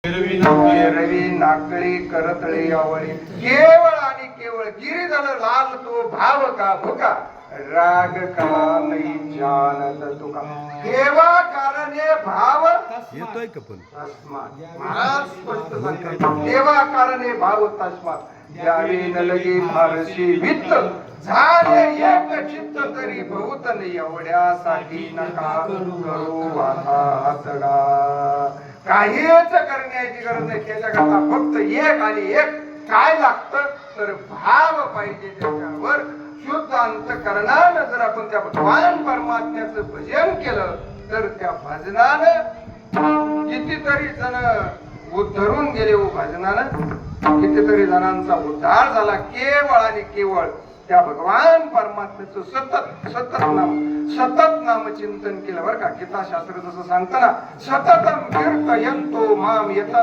रवी नाकळी करतळी आवळी केवळ आणि केवळ गिरीधर लाल तो भाव का भुका राग कला नाही जानत तुका केव्हा कारणे भाव येतोय का पण महाराज स्पष्ट सांगतात केव्हा कारणे भाव तस्मात द्यावे न लगे फारशी वित्त झाले एक चित्त तरी बहुत नाही एवढ्यासाठी नका करू आता हसडा काहीच करण्याची गरज नाही त्याच्याकरता फक्त एक आणि एक काय लागतं तर भाव पाहिजे त्याच्यावर शुद्ध अंतःकरणानं जर आपण त्या भगवान परमात्म्याचं भजन केलं तर त्या भजनानं कितीतरी जण उद्धरून गेले हो भजनानं कितीतरी जणांचा उद्धार झाला केवळ आणि केवळ त्या भगवान परमात्म्याचं सतत नाम चिंतन केलं बरं का गीता शास्त्र जसं सांगतं ना सततम कीर्तयन्तो माम यत